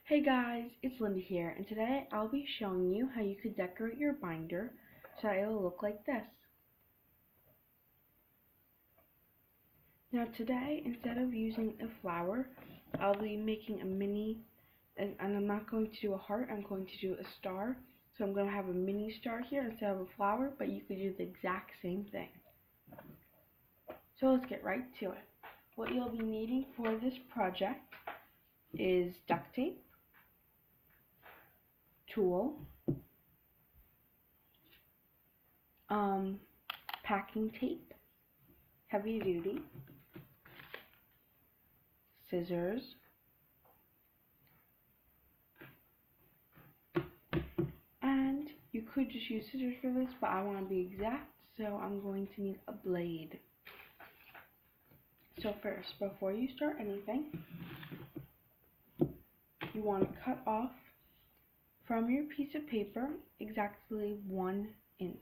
Hey guys, it's Linda here, and today I'll be showing you how you could decorate your binder so that it will look like this. Now today, instead of using a flower, I'll be making a mini, and I'm not going to do a heart, I'm going to do a star. So I'm going to have a mini star here instead of a flower, but you could do the exact same thing. So let's get right to it. What you'll be needing for this project is duct tape, tulle, packing tape, heavy duty, scissors, and you could just use scissors for this, but I want to be exact, so I'm going to need a blade. So first, before you start anything, you want to cut off from your piece of paper exactly 1 inch.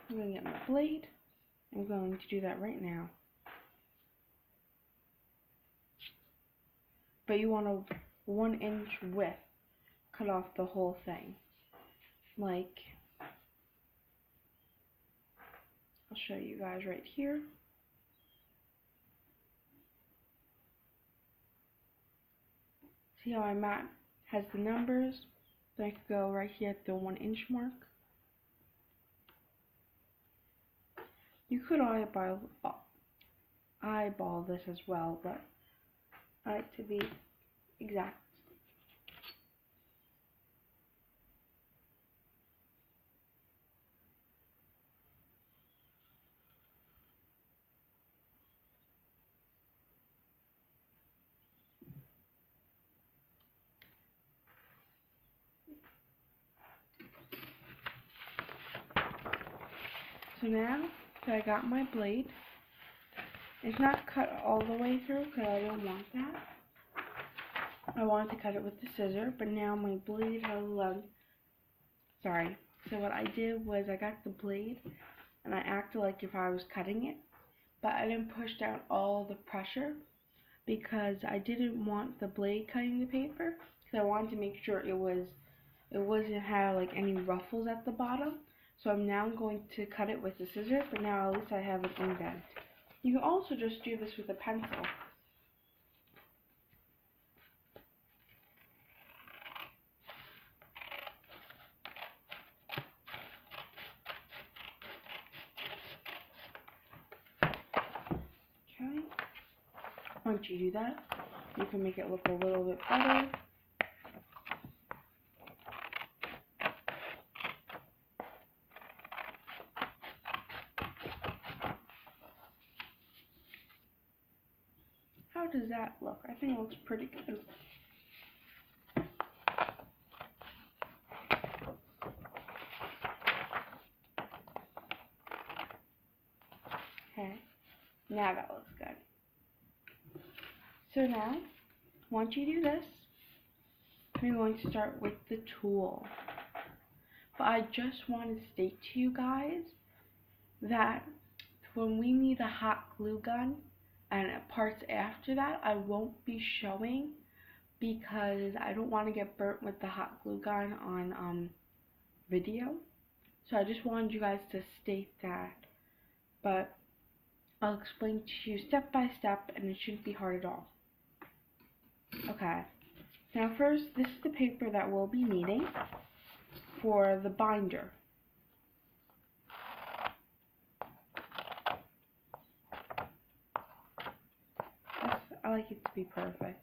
I'm going to get my blade. I'm going to do that right now. But you want a 1 inch width. Cut off the whole thing. Like, I'll show you guys right here. See how my mat has the numbers? Then I could go right here at the 1 inch mark. You could eyeball this as well, but I like to be exact. So now that I got my blade, it's not cut all the way through because I don't want that. I wanted to cut it with the scissor, but now my blade has length. Sorry. So what I did was I got the blade and I acted like if I was cutting it, but I didn't push down all the pressure because I didn't want the blade cutting the paper, because I wanted to make sure it wasn't have like any ruffles at the bottom. So I'm now going to cut it with the scissors, but now at least I have an indent. You can also just do this with a pencil. Okay. Once you do that, you can make it look a little bit better. How does that look? I think it looks pretty good. Okay, now that looks good. So now, once you do this, we're going to start with the tulle. But I just want to state to you guys that when we need a hot glue gun and parts after that, I won't be showing because I don't want to get burnt with the hot glue gun on video. So I just wanted you guys to state that. But I'll explain to you step by step, and it shouldn't be hard at all. Okay, now first, this is the paper that we'll be needing for the binder. I like it to be perfect.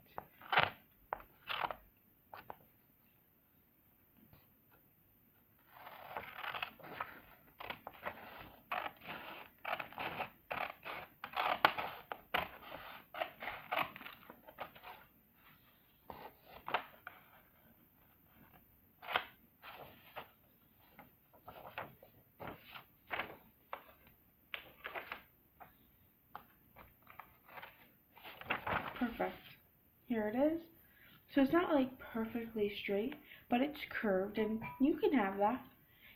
Perfect. Here it is. So it's not like perfectly straight, but it's curved, and you can have that.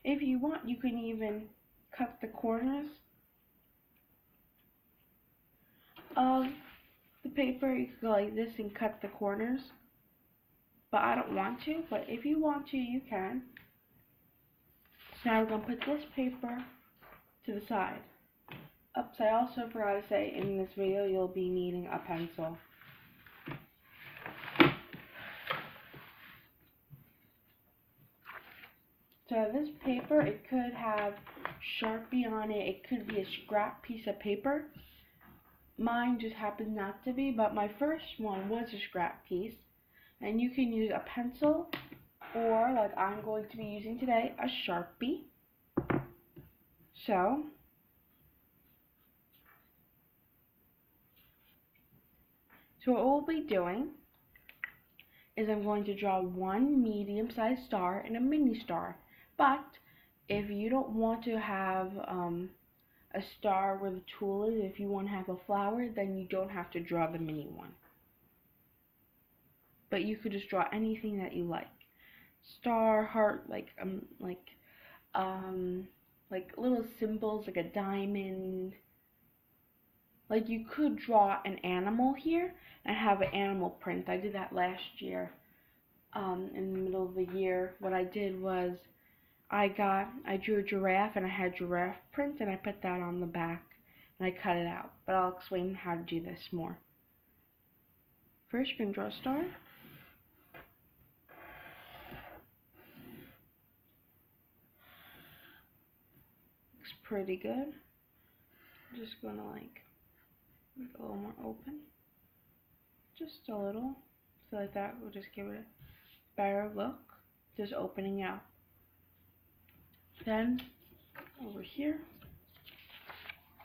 If you want, you can even cut the corners of the paper, you could go like this and cut the corners. But I don't want to, but if you want to, you can. So now we're going to put this paper to the side. Oops, I also forgot to say, in this video, you'll be needing a pencil. So this paper, it could have Sharpie on it, it could be a scrap piece of paper. Mine just happened not to be, but my first one was a scrap piece. And you can use a pencil, or like I'm going to be using today, a Sharpie. So what we'll be doing is I'm going to draw one medium-sized star and a mini star. But if you don't want to have a star where the tool is, if you want to have a flower, then you don't have to draw the mini one. But you could just draw anything that you like. Star, heart, like little symbols, like a diamond. Like you could draw an animal here and have an animal print. I did that last year. In the middle of the year, what I did was I drew a giraffe and I had giraffe print and I put that on the back and I cut it out. But I'll explain how to do this more. First, you're going to draw a star. Looks pretty good. I'm just going to like make it a little more open. Just a little. So like that will just give it a better look. Just opening out. Then over here,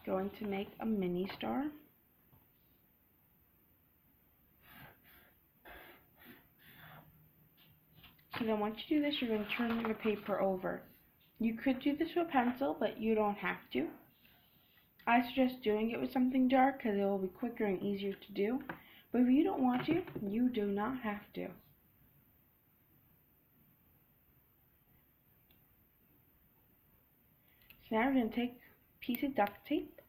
going to make a mini star. So then once you do this, you're going to turn the paper over. You could do this with a pencil, but you don't have to. I suggest doing it with something dark because it will be quicker and easier to do. But if you don't want to, you do not have to. So now we're going to take a piece of duct tape.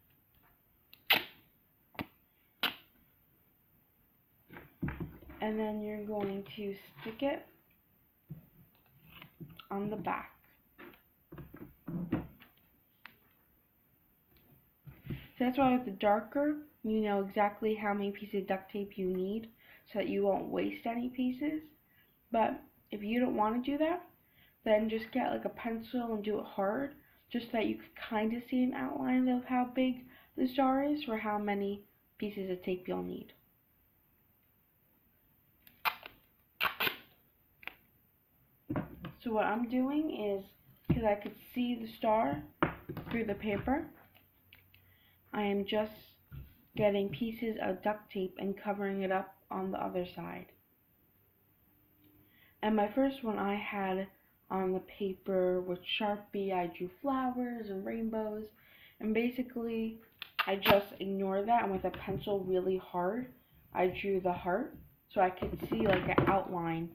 And then you're going to stick it on the back. So that's why with the darker, you know exactly how many pieces of duct tape you need so that you won't waste any pieces. But if you don't want to do that, then just get like a pencil and do it hard, just so that you can kind of see an outline of how big the star is or how many pieces of tape you'll need. So what I'm doing is, because I could see the star through the paper, I am just getting pieces of duct tape and covering it up on the other side. And my first one I had on the paper with Sharpie. I drew flowers and rainbows, and basically I just ignored that, and with a pencil really hard I drew the heart so I could see like an outline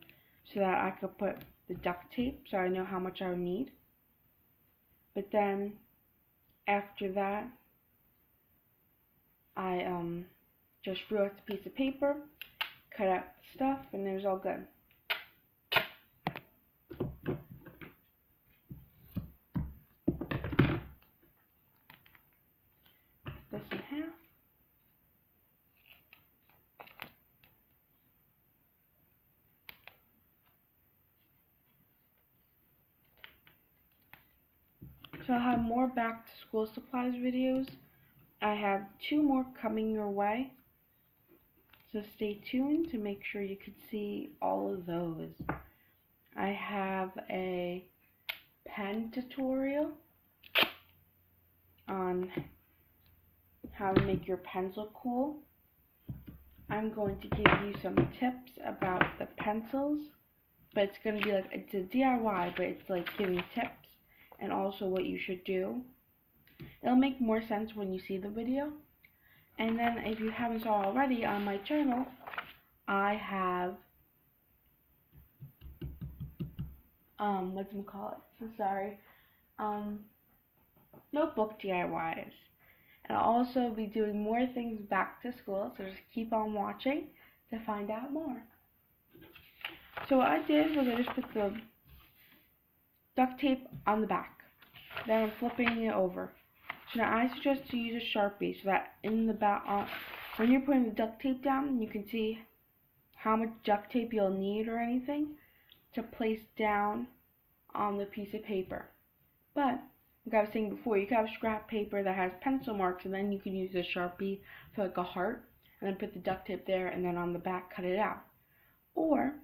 so that I could put the duct tape so I know how much I would need. But then after that I just drew out the piece of paper, cut out the stuff, and it was all good. This in half. So I'll have more back to school supplies videos. I have 2 more coming your way. So stay tuned to make sure you can see all of those. I have a pen tutorial on how to make your pencil cool. I'm going to give you some tips about the pencils, but it's going to be like, it's a DIY, but it's like giving tips and also what you should do. It'll make more sense when you see the video. And then if you haven't saw already on my channel, I have notebook DIYs. And I'll also be doing more things back to school, so just keep on watching to find out more. So what I did was I just put the duct tape on the back. Then I'm flipping it over. So now I suggest to use a Sharpie so that in the back, when you're putting the duct tape down, you can see how much duct tape you'll need or anything to place down on the piece of paper. But like I was saying before, you can have scrap paper that has pencil marks, and then you can use a Sharpie for like a heart, and then put the duct tape there, and then on the back cut it out. Or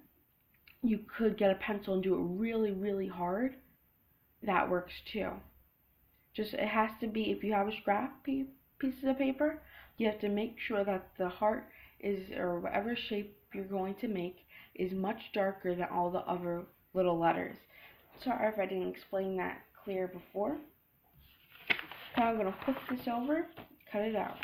you could get a pencil and do it really, really hard. That works too. Just it has to be, if you have a scrap pieces of paper, you have to make sure that the heart is, or whatever shape you're going to make, is much darker than all the other little letters. Sorry if I didn't explain that clear before. Now I'm going to flip this over, cut it out.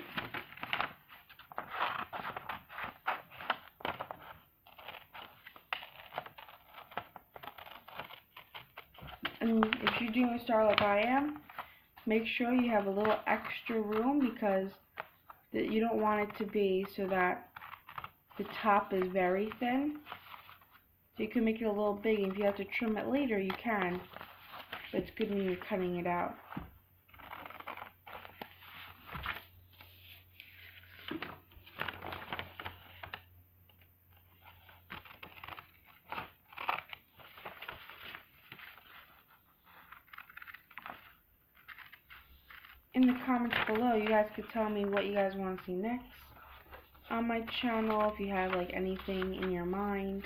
And if you're doing a star like I am, make sure you have a little extra room, because you don't want it to be so that the top is very thin. So you can make it a little big, and if you have to trim it later, you can. But it's good when you're cutting it out. In the comments below, you guys could tell me what you guys want to see next on my channel, if you have like anything in your mind.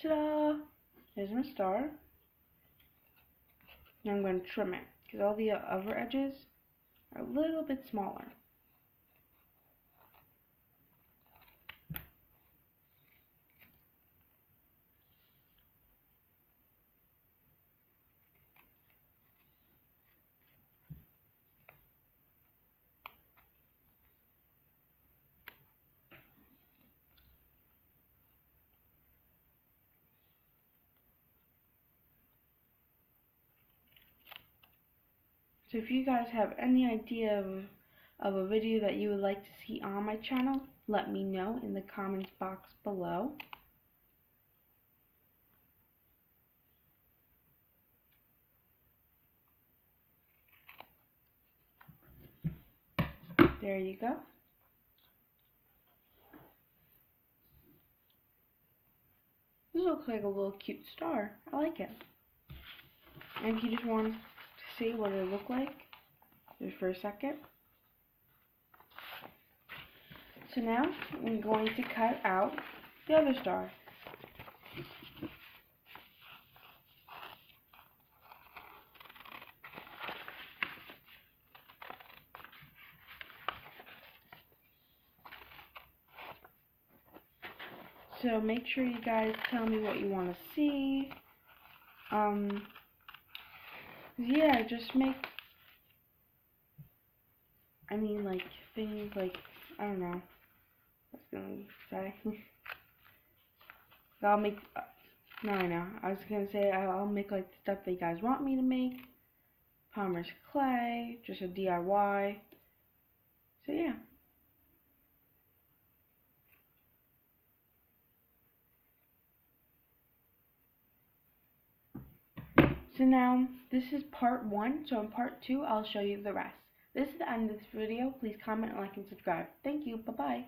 Ta-da! There's my star. Now I'm going to trim it, because all the other edges are a little bit smaller. So if you guys have any idea of a video that you would like to see on my channel, let me know in the comments box below. There you go. This looks like a little cute star. I like it. And if you just want to see what it looked like, just for a second. So now I'm going to cut out the other star. So make sure you guys tell me what you want to see. Yeah, just make, like, things like, I don't know, what I was going to say. I'll make, no, I know, I was going to say I'll make, like, the stuff that you guys want me to make. Palmer's clay, just a DIY. So, yeah. So now, this is part 1, so in part 2, I'll show you the rest. This is the end of this video. Please comment, like, and subscribe. Thank you. Bye-bye.